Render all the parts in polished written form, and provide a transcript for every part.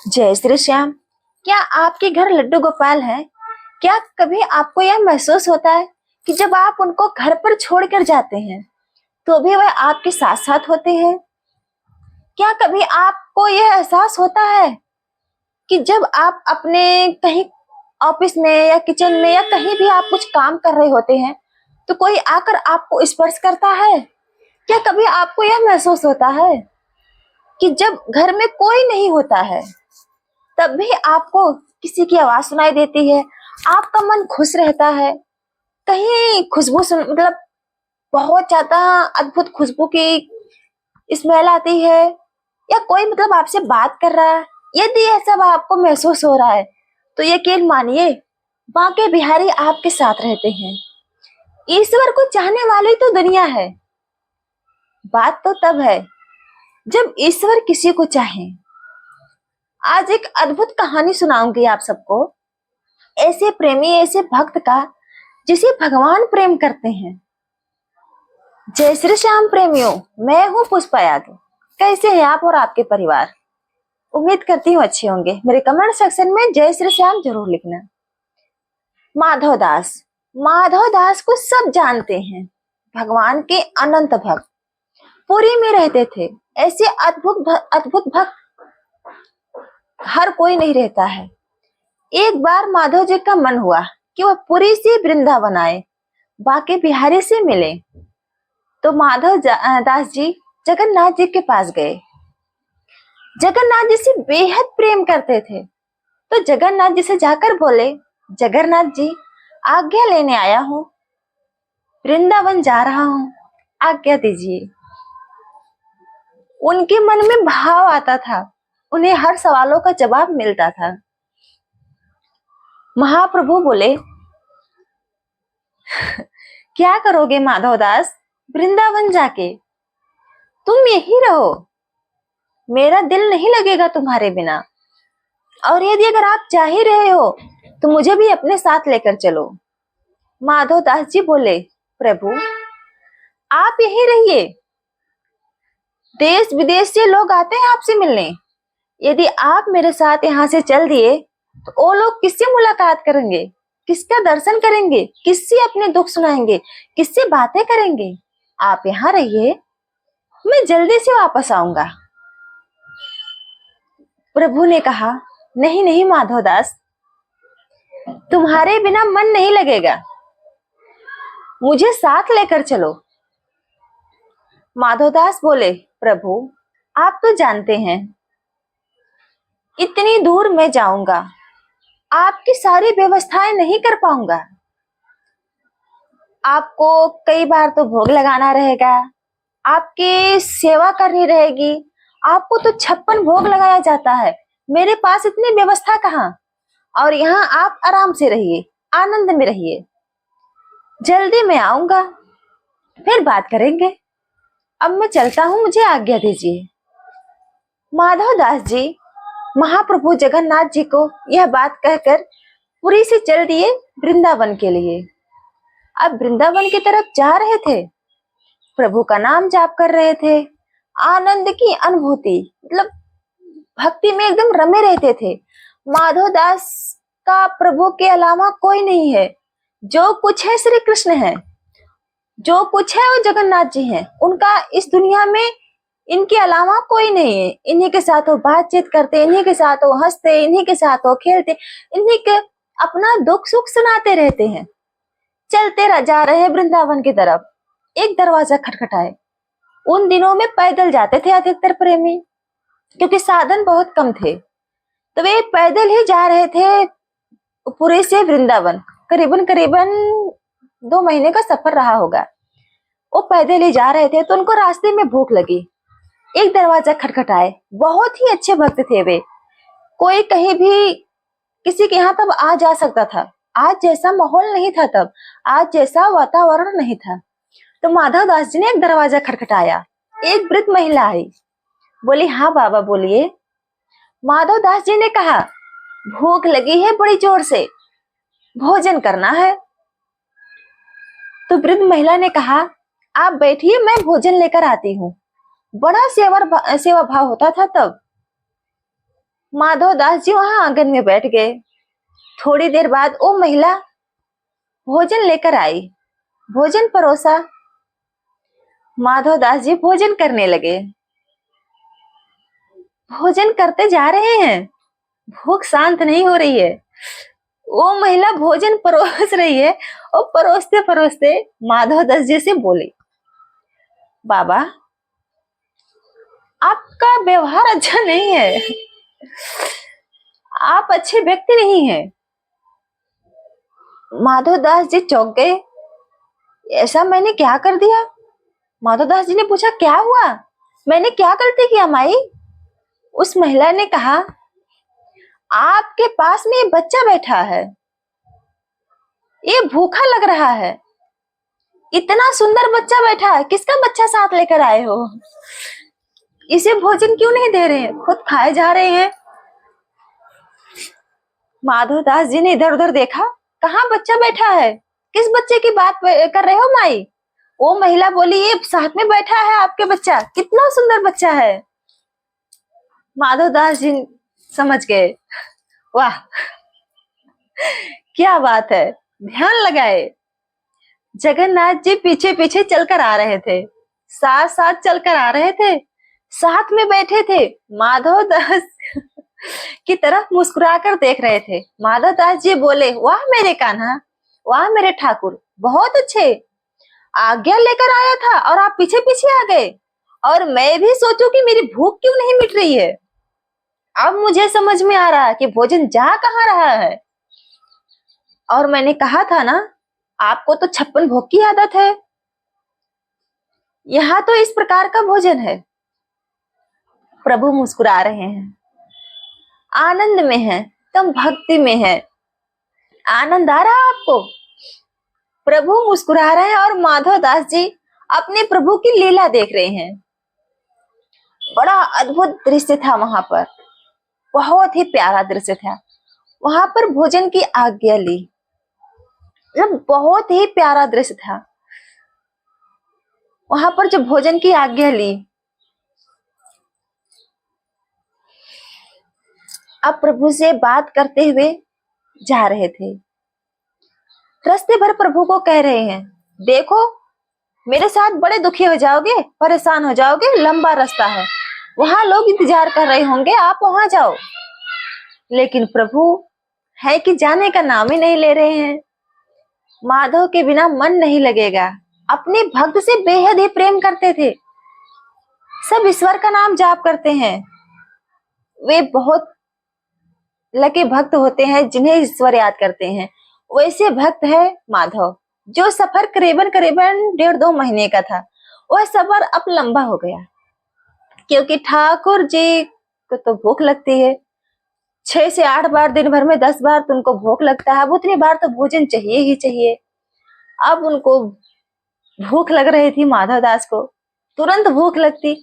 जय श्री श्याम। क्या आपके घर लड्डू गोपाल है? क्या कभी आपको यह महसूस होता है कि जब आप उनको घर पर छोड़कर जाते हैं तो भी वह आपके साथ साथ होते हैं? क्या कभी आपको यह एहसास होता है कि जब आप अपने कहीं ऑफिस में या किचन में या कहीं भी आप कुछ काम कर रहे होते हैं तो कोई आकर आपको स्पर्श करता है? क्या कभी आपको यह महसूस होता है कि जब घर में कोई नहीं होता है तब भी आपको किसी की आवाज सुनाई देती है, आपका मन खुश रहता है? कहीं खुशबू सुन मतलब बहुत ज्यादा अद्भुत खुशबू की स्मेल आती है, या कोई आपसे बात कर रहा है? यदि यह सब आपको महसूस हो रहा है तो यकीन मानिए बांके बिहारी आपके साथ रहते हैं। ईश्वर को चाहने वाली तो दुनिया है। बात तो तब है जब ईश्वर किसी को चाहे। आज एक अद्भुत कहानी सुनाऊंगी आप सबको, ऐसे प्रेमी ऐसे भक्त का जिसे भगवान प्रेम करते हैं। जय श्री श्याम प्रेमियों, मैं हूँ पुष्पा यादव। कैसे हैं आप और आपके परिवार? उम्मीद करती हूँ अच्छे होंगे। मेरे कमेंट सेक्शन में जय श्री श्याम जरूर लिखना। माधव दास को सब जानते हैं, भगवान के अनंत भक्त। पुरी में रहते थे। ऐसे अद्भुत भक्त हर कोई नहीं रहता है। एक बार माधव जी का मन हुआ कि वह पुरी से वृंदावन आए, बांके बिहारी से मिले। तो माधव दास जी जगन्नाथ जी के पास गए। जगन्नाथ जी से बेहद प्रेम करते थे, तो जगन्नाथ जी से जाकर बोले, जगन्नाथ जी आज्ञा लेने आया हूँ, वृंदावन जा रहा हूँ, आज्ञा दीजिए। उनके मन में भाव आता था, उन्हें हर सवालों का जवाब मिलता था। महाप्रभु बोले, क्या करोगे माधव दास वृंदावन जाके? तुम यही रहो, मेरा दिल नहीं लगेगा तुम्हारे बिना। और यदि अगर आप जा ही रहे हो तो मुझे भी अपने साथ लेकर चलो। माधव दास जी बोले, प्रभु आप यही रहिए, देश विदेश से लोग आते हैं आपसे मिलने। यदि आप मेरे साथ यहाँ से चल दिए तो वो लोग किससे मुलाकात करेंगे, किसका दर्शन करेंगे, किससे अपने दुख सुनाएंगे, किससे बातें करेंगे? आप यहाँ रहिए, मैं जल्दी से वापस आऊंगा। प्रभु ने कहा, नहीं नहीं माधव दास, तुम्हारे बिना मन नहीं लगेगा, मुझे साथ लेकर चलो। माधवदास बोले, प्रभु आप तो जानते हैं इतनी दूर मैं जाऊंगा, आपकी सारी व्यवस्थाएं नहीं कर पाऊंगा। आपको कई बार तो भोग लगाना रहेगा, आपकी सेवा करनी रहेगी। आपको तो 56 भोग लगाया जाता है, मेरे पास इतनी व्यवस्था कहाँ? और यहाँ आप आराम से रहिए, आनंद में रहिए, जल्दी मैं आऊंगा, फिर बात करेंगे। अब मैं चलता हूँ, मुझे आज्ञा दीजिए। माधव दास जी महाप्रभु जगन्नाथ जी को यह बात कहकर पुरी से चल दिए वृंदावन के लिए। अब वृंदावन की तरफ जा रहे थे, प्रभु का नाम जाप कर रहे थे, आनंद की अनुभूति भक्ति में एकदम रमे रहते थे। माधव दास का प्रभु के अलावा कोई नहीं है। जो कुछ है श्री कृष्ण है, जो कुछ है वो जगन्नाथ जी हैं। उनका इस दुनिया में इनके अलावा कोई नहीं है। इन्हीं के साथ वो बातचीत करते, इन्हीं के साथ वो हंसते, इन्हीं के साथ वो खेलते, इन्हीं के अपना दुख सुख सुनाते रहते हैं। चलते जा रहे हैं वृंदावन की तरफ, एक दरवाजा खटखटाए। उन दिनों में पैदल जाते थे अधिकतर प्रेमी, क्योंकि साधन बहुत कम थे, तो वे पैदल ही जा रहे थे पुरी से वृंदावन। करीबन करीबन 2 महीने का सफर रहा होगा। वो पैदल ही जा रहे थे, तो उनको रास्ते में भूख लगी। एक दरवाजा खटखटाए। बहुत ही अच्छे भक्त थे वे, कोई कहीं भी किसी के यहाँ तब आ जा सकता था। आज जैसा माहौल नहीं था तब, आज जैसा वातावरण नहीं था। तो माधव दास जी ने एक दरवाजा खटखटाया। एक वृद्ध महिला आई, बोली, हाँ बाबा बोलिए। माधव दास जी ने कहा, भूख लगी है बड़ी जोर से, भोजन करना है। तो वृद्ध महिला ने कहा, आप बैठिए, मैं भोजन लेकर आती हूँ। बड़ा सेवा भाव होता था तब। माधव दास जी वहां आंगन में बैठ गए। थोड़ी देर बाद वो महिला भोजन लेकर आई, भोजन परोसा। माधव दास जी भोजन करने लगे। भोजन करते जा रहे हैं, भूख शांत नहीं हो रही है। वो महिला भोजन परोस रही है और परोसते परोसते माधव दास जी से बोली, बाबा आपका व्यवहार अच्छा नहीं है, आप अच्छे व्यक्ति नहीं हैं। माधव दास जी चौंक गए, ऐसा मैंने क्या कर दिया? माधव दास जी ने पूछा, क्या हुआ, मैंने क्या गलती किया माई? उस महिला ने कहा, आपके पास में ये बच्चा बैठा है, ये भूखा लग रहा है। इतना सुंदर बच्चा बैठा है, किसका बच्चा साथ लेकर आए हो? इसे भोजन क्यों नहीं दे रहे हैं, खुद खाए जा रहे हैं। माधव दास जी ने इधर उधर देखा, कहाँ बच्चा बैठा है, किस बच्चे की बात कर रहे हो माई? वो महिला बोली, ये साथ में बैठा है आपके बच्चा, कितना सुंदर बच्चा है। माधव दास जी समझ गए, वाह क्या बात है, ध्यान लगाए। जगन्नाथ जी पीछे पीछे चलकर आ रहे थे, साथ साथ चलकर आ रहे थे, साथ में बैठे थे। माधव दास की तरफ मुस्कुराकर देख रहे थे। माधव दास जी बोले, वाह मेरे कान्हा, वाह मेरे ठाकुर, बहुत अच्छे, आज्ञा लेकर आया था और आप पीछे पीछे आ गए। और मैं भी सोचूं कि मेरी भूख क्यों नहीं मिट रही है। अब मुझे समझ में आ रहा है कि भोजन जा कहाँ रहा है। और मैंने कहा था ना, आपको तो 56 भोग की आदत है। यहाँ तो इस प्रकार का भोजन है। प्रभु मुस्कुरा रहे हैं, आनंद में है, तुम भक्ति में है। आनंद आ रहा है आपको? प्रभु मुस्कुरा रहे हैं और माधव दास जी अपने प्रभु की लीला देख रहे हैं। बड़ा अद्भुत दृश्य था वहां पर, बहुत ही प्यारा दृश्य था। वहां पर भोजन की आज्ञा ली, बहुत ही प्यारा दृश्य था। वहां पर जो भोजन की आज्ञा ली, अब प्रभु से बात करते हुए जा रहे थे। रास्ते भर प्रभु को कह रहे हैं, देखो मेरे साथ बड़े दुखी हो जाओगे, परेशान हो जाओगे, लंबा रास्ता है, वहां लोग इंतजार कर रहे होंगे, आप वहां जाओ। लेकिन प्रभु है कि जाने का नाम ही नहीं ले रहे हैं। माधव के बिना मन नहीं लगेगा। अपने भक्त से बेहद ही प्रेम करते थे। सब ईश्वर का नाम जाप करते हैं। वे बहुत लकी भक्त होते हैं जिन्हें ईश्वर याद करते हैं। वैसे भक्त है माधव, जो सफर करीबन करीबन 1.5-2 महीने का था, वह सफर अब लंबा हो गया, क्योंकि ठाकुर जी को तो भूख लगती है। 6 से 8 बार दिन भर में 10 बार तो उनको भूख लगता है। अब उतनी बार तो भोजन चाहिए ही चाहिए। अब उनको भूख लग रही थी, माधव दास को तुरंत भूख लगती,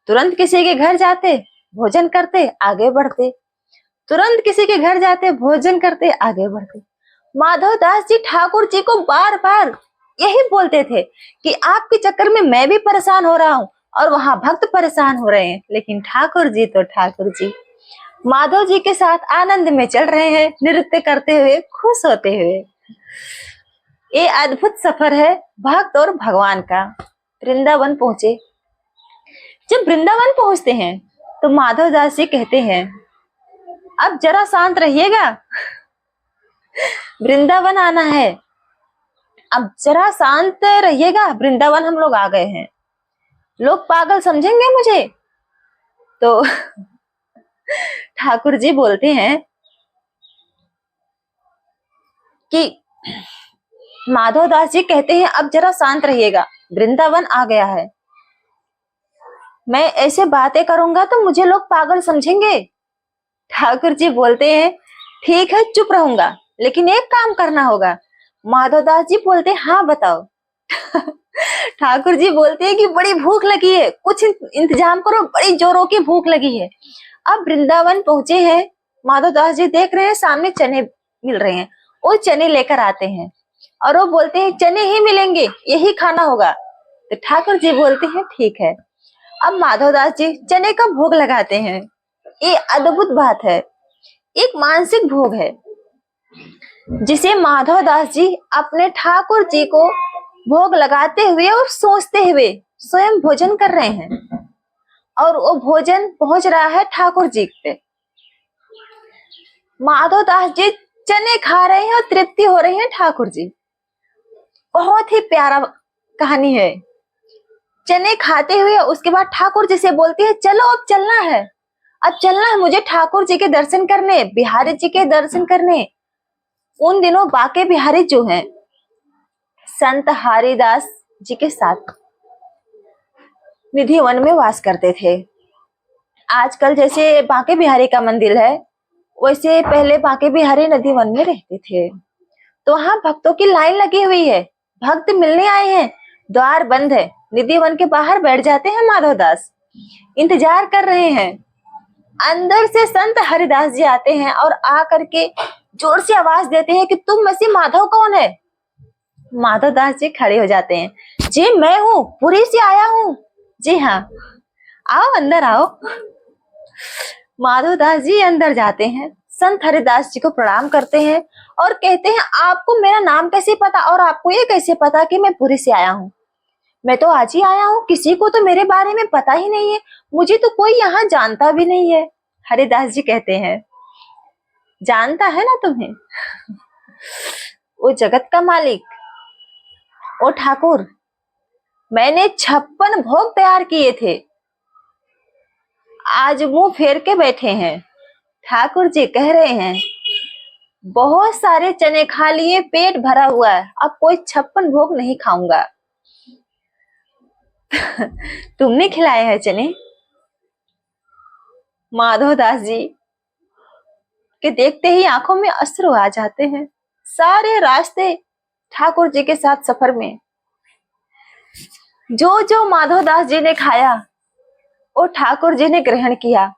तुरंत किसी के घर जाते, भोजन करते, आगे बढ़ते, तुरंत किसी के घर जाते, भोजन करते, आगे बढ़ते। माधव दास जी ठाकुर जी को बार बार यही बोलते थे कि आपके चक्कर में मैं भी परेशान हो रहा हूँ और वहां भक्त परेशान हो रहे हैं, लेकिन ठाकुर जी तो ठाकुर जी माधव जी के साथ आनंद में चल रहे हैं, नृत्य करते हुए, खुश होते हुए। ये अद्भुत सफर है भक्त और भगवान का। वृंदावन पहुंचे। जब वृंदावन पहुंचते हैं तो माधव दास जी कहते हैं, अब जरा शांत रहिएगा, वृंदावन आना है, अब जरा शांत रहिएगा, वृंदावन हम लोग आ गए हैं, लोग पागल समझेंगे मुझे। तो ठाकुर जी बोलते हैं कि माधव दास जी कहते हैं, अब जरा शांत रहिएगा, वृंदावन आ गया है, मैं ऐसे बातें करूंगा तो मुझे लोग पागल समझेंगे। ठाकुर जी बोलते हैं, ठीक है चुप रहूंगा, लेकिन एक काम करना होगा। माधव दास जी बोलते हैं, हाँ बताओ। ठाकुर जी बोलते हैं कि बड़ी भूख लगी है, कुछ इंतजाम करो, बड़ी जोरों की भूख लगी है। अब वृंदावन पहुंचे हैं, माधव दास जी देख रहे हैं सामने चने मिल रहे हैं, वो चने लेकर आते हैं और वो बोलते हैं, चने ही मिलेंगे, यही खाना होगा। तो ठाकुर जी बोलते हैं, ठीक है। अब माधव दास जी चने का भोग लगाते हैं। ये अद्भुत बात है। एक मानसिक भोग है जिसे माधव दास जी अपने ठाकुर जी को भोग लगाते हुए और सोचते हुए स्वयं भोजन कर रहे हैं और वो भोजन पहुंच रहा है ठाकुर जी पे। माधव दास जी चने खा रहे हैं और तृप्ति हो रही है ठाकुर जी। बहुत ही प्यारा कहानी है। चने खाते हुए उसके बाद ठाकुर जी से बोलती है चलो अब चलना है, अब चलना है मुझे ठाकुर जी के दर्शन करने, बिहारी जी के दर्शन करने। उन दिनों बाके बिहारी जो हैं संत हरिदास जी के साथ निधि वन में वास करते थे। आजकल जैसे बाके बिहारी का मंदिर है वैसे पहले बाके बिहारी नदी वन में रहते थे। तो वहां भक्तों की लाइन लगी हुई है, भक्त मिलने आए हैं, द्वार बंद है, निधि वन के बाहर बैठ जाते हैं माधव दास, इंतजार कर रहे हैं। अंदर से संत हरिदास जी आते हैं और आ करके जोर से आवाज देते हैं कि तुम में से माधव कौन है। माधव दास जी खड़े हो जाते हैं, जी मैं हूँ, पुरी से आया हूँ। जी हाँ, आओ अंदर आओ। माधव दास जी अंदर जाते हैं, संत हरिदास जी को प्रणाम करते हैं और कहते हैं आपको मेरा नाम कैसे पता और आपको ये कैसे पता कि मैं पुरी से आया हूँ। मैं तो आज ही आया हूँ, किसी को तो मेरे बारे में पता ही नहीं है, मुझे तो कोई यहाँ जानता भी नहीं है। हरिदास जी कहते हैं जानता है ना तुम्हें, वो जगत का मालिक, ओ ठाकुर, मैंने 56 भोग तैयार किए थे, आज मुंह फेर के बैठे हैं। ठाकुर जी कह रहे हैं बहुत सारे चने खा लिए, पेट भरा हुआ है, अब कोई 56 भोग नहीं खाऊंगा। तुमने खिलाए हैं चने। माधव दास जी के देखते ही आंखों में अश्रु आ जाते हैं। सारे रास्ते ठाकुर जी के साथ सफर में जो जो माधव दास जी ने खाया वो ठाकुर जी ने ग्रहण किया।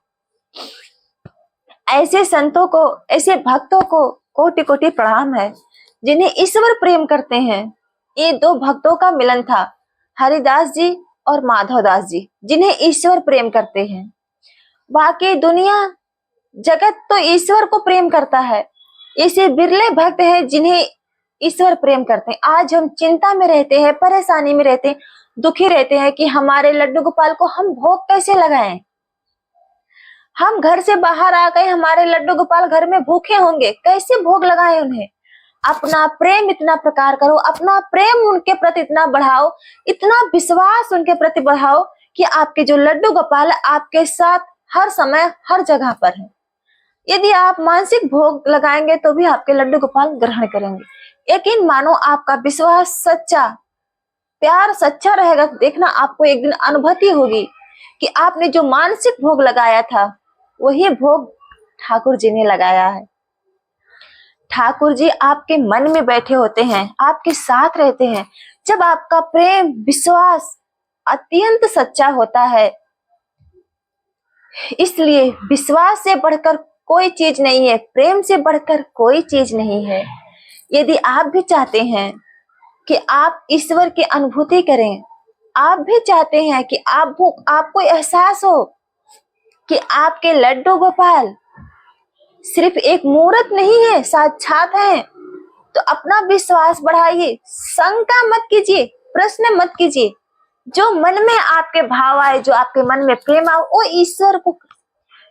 ऐसे संतों को, ऐसे भक्तों को कोटि कोटि प्रणाम है जिन्हें ईश्वर प्रेम करते हैं। ये दो भक्तों का मिलन था, हरिदास जी और माधव दास जी, जिन्हें ईश्वर प्रेम करते हैं। बाकी दुनिया जगत तो ईश्वर को प्रेम करता है, ऐसे बिरले भक्त हैं जिन्हें ईश्वर प्रेम करते हैं। आज हम चिंता में रहते हैं, परेशानी में रहते हैं, दुखी रहते हैं कि हमारे लड्डू गोपाल को हम भोग कैसे लगाएं। हम घर से बाहर आ गए, हमारे लड्डू गोपाल घर में भूखे होंगे, कैसे भोग लगाएं उन्हें। अपना प्रेम इतना प्रकार करो, अपना प्रेम उनके प्रति इतना बढ़ाओ, इतना विश्वास उनके प्रति बढ़ाओ कि आपके जो लड्डू गोपाल आपके साथ हर समय हर जगह पर है। यदि आप मानसिक भोग लगाएंगे तो भी आपके लड्डू गोपाल ग्रहण करेंगे। यकीन मानो, आपका विश्वास सच्चा, प्यार सच्चा रहेगा, देखना आपको एक दिन अनुभूति होगी कि आपने जो मानसिक भोग लगाया था वही भोग ठाकुर जी ने लगाया है। ठाकुर जी आपके मन में बैठे होते हैं, आपके साथ रहते हैं। जब आपका प्रेम विश्वास अत्यंत सच्चा होता है, इसलिए विश्वास से बढ़कर कोई चीज नहीं है, प्रेम से बढ़कर कोई चीज नहीं है। यदि आप भी चाहते हैं कि आप ईश्वर की अनुभूति करें, आप भी चाहते हैं कि आपको एहसास हो कि आपके लड्डू गोपाल सिर्फ एक मूर्त नहीं है, साक्षात है, तो अपना विश्वास बढ़ाइए, शंका मत कीजिए, प्रश्न मत कीजिए। जो मन में आपके भाव आए, जो आपके मन में प्रेम आए, वो ईश्वर को,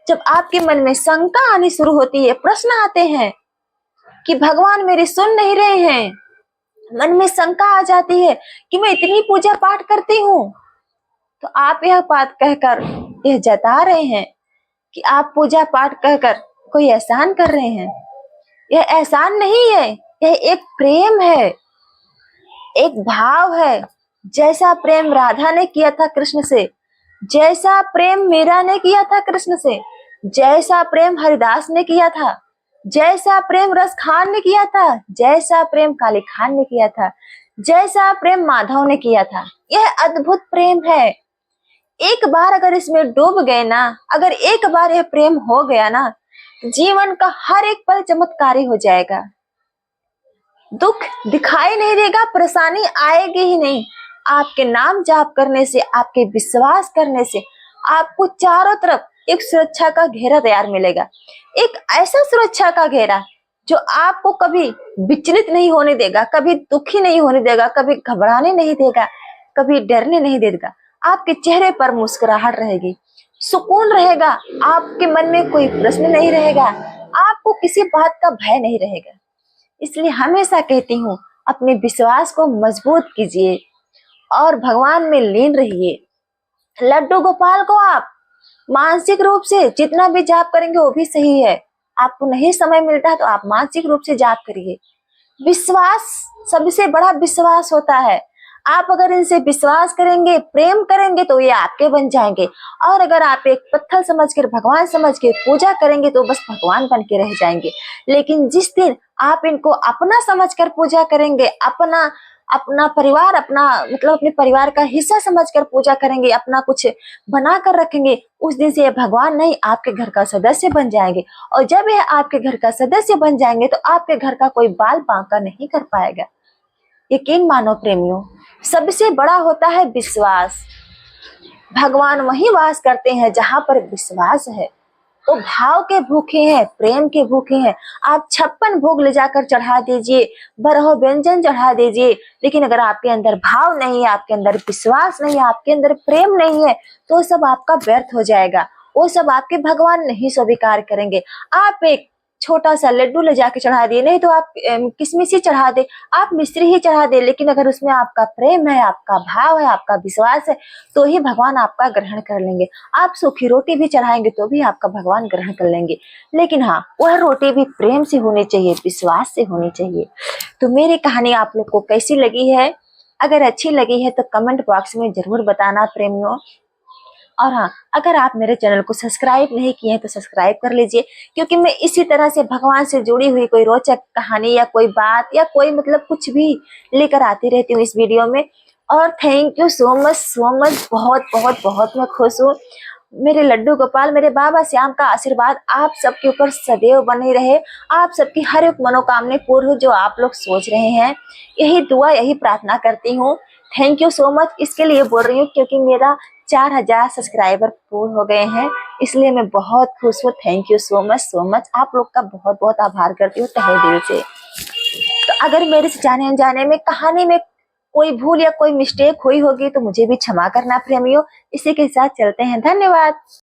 जब आपके मन में शंका आनी शुरू होती है, प्रश्न आते हैं कि भगवान मेरी सुन नहीं रहे हैं, मन में शंका आ जाती है कि मैं इतनी पूजा पाठ करती हूँ, तो आप यह बात कहकर यह जता रहे हैं कि आप पूजा पाठ कहकर कोई एहसान कर रहे हैं। यह एहसान नहीं है, यह एक प्रेम है, एक भाव है। जैसा प्रेम राधा ने किया था कृष्ण से, जैसा प्रेम मीरा ने किया था कृष्ण से, जैसा प्रेम हरिदास ने किया था, जैसा प्रेम रस खान ने किया था, जैसा प्रेम काली खान ने किया था, जैसा प्रेम माधव ने किया था, यह अद्भुत प्रेम है। एक बार अगर इसमें डूब गए ना, अगर एक बार यह प्रेम हो गया ना, जीवन का हर एक पल चमत्कारी हो जाएगा। दुख दिखाई नहीं देगा, परेशानी आएगी ही नहीं। आपके नाम जाप करने से, आपके विश्वास करने से आपको चारों तरफ एक सुरक्षा का घेरा तैयार मिलेगा। एक ऐसा सुरक्षा का घेरा जो आपको कभी विचलित नहीं होने देगा, कभी दुखी नहीं होने देगा, कभी घबराने नहीं देगा, कभी डरने नहीं देगा। आपके चेहरे पर मुस्कुराहट रहेगी, सुकून रहेगा, आपके मन में कोई प्रश्न नहीं रहेगा, आपको किसी बात का भय नहीं रहेगा। इसलिए हमेशा कहती हूँ, अपने विश्वास को मजबूत कीजिए और भगवान में लीन रहिए। लड्डू गोपाल को आप मानसिक रूप से जितना भी जाप करेंगे वो भी सही है। आपको नहीं समय मिलता तो आप मानसिक रूप से जाप करिए। विश्वास सबसे बड़ा विश्वास होता है। आप अगर इनसे विश्वास करेंगे, प्रेम करेंगे तो ये आपके बन जाएंगे। और अगर आप एक पत्थर समझकर, भगवान समझ के पूजा करेंगे तो बस भगवान बन के रह जाएंगे। लेकिन जिस दिन आप इनको अपना समझकर पूजा करेंगे, अपना अपना परिवार, अपना मतलब अपने परिवार का हिस्सा समझकर पूजा करेंगे, अपना कुछ बना कर रखेंगे, उस दिन से ये भगवान नहीं आपके घर का सदस्य बन जाएंगे। और जब ये आपके घर का सदस्य बन जाएंगे तो आपके घर का कोई बाल बांका नहीं कर पाएगा। यकीन मानो प्रेमियों, सबसे बड़ा होता है विश्वास। भगवान वहीं वास करते हैं जहां पर विश्वास है। तो भाव के भूखे हैं, प्रेम के भूखे हैं। आप 56 भोग ले जाकर चढ़ा दीजिए, 12 व्यंजन चढ़ा दीजिए, लेकिन अगर आपके अंदर भाव नहीं है, आपके अंदर विश्वास नहीं है, आपके अंदर प्रेम नहीं है, तो सब आपका व्यर्थ हो जाएगा। वो सब आपके भगवान नहीं स्वीकार करेंगे। आप एक छोटा सा लड्डू ले जाके चढ़ा दिए, नहीं तो आप किशमिश ही चढ़ा दे, आप मिश्री ही चढ़ा दे, लेकिन अगर उसमें आपका प्रेम है, आपका भाव है, आपका विश्वास है, तो ही भगवान आपका ग्रहण कर लेंगे। आप सूखी रोटी भी चढ़ाएंगे तो भी आपका भगवान ग्रहण कर लेंगे। लेकिन हाँ, वह रोटी भी प्रेम से होनी चाहिए, विश्वास से होनी चाहिए। तो मेरी कहानी आप लोग को कैसी लगी है? अगर अच्छी लगी है तो कमेंट बॉक्स में जरूर बताना प्रेमियों। और हाँ, अगर आप मेरे चैनल को सब्सक्राइब नहीं किए हैं तो सब्सक्राइब कर लीजिए, क्योंकि मैं इसी तरह से भगवान से जुड़ी हुई कोई रोचक कहानी या कोई बात या कोई मतलब कुछ भी लेकर आती रहती हूँ इस वीडियो में। और thank you so much, so much, बहुत बहुत बहुत मैं खुश हूँ। मेरे लड्डू गोपाल, मेरे बाबा श्याम का आशीर्वाद आप सबके ऊपर सदैव बने रहे। आप सबकी हर एक मनोकामना पूर्ण हो जो आप लोग सोच रहे हैं। यही दुआ, यही प्रार्थना करती हूँ। Thank you so much. इसके लिए बोल रही हूँ क्योंकि मेरा 4000 सब्सक्राइबर पूर्ण हो गए हैं, इसलिए मैं बहुत खुश हूँ। Thank you so much, so much. आप लोग का बहुत बहुत आभार करती हूँ तहे दिल से। तो अगर मेरे से जाने अनजाने में कहानी में कोई भूल या कोई मिस्टेक हुई होगी तो मुझे भी क्षमा करना प्रेमियों। इसी के साथ चलते हैं, धन्यवाद।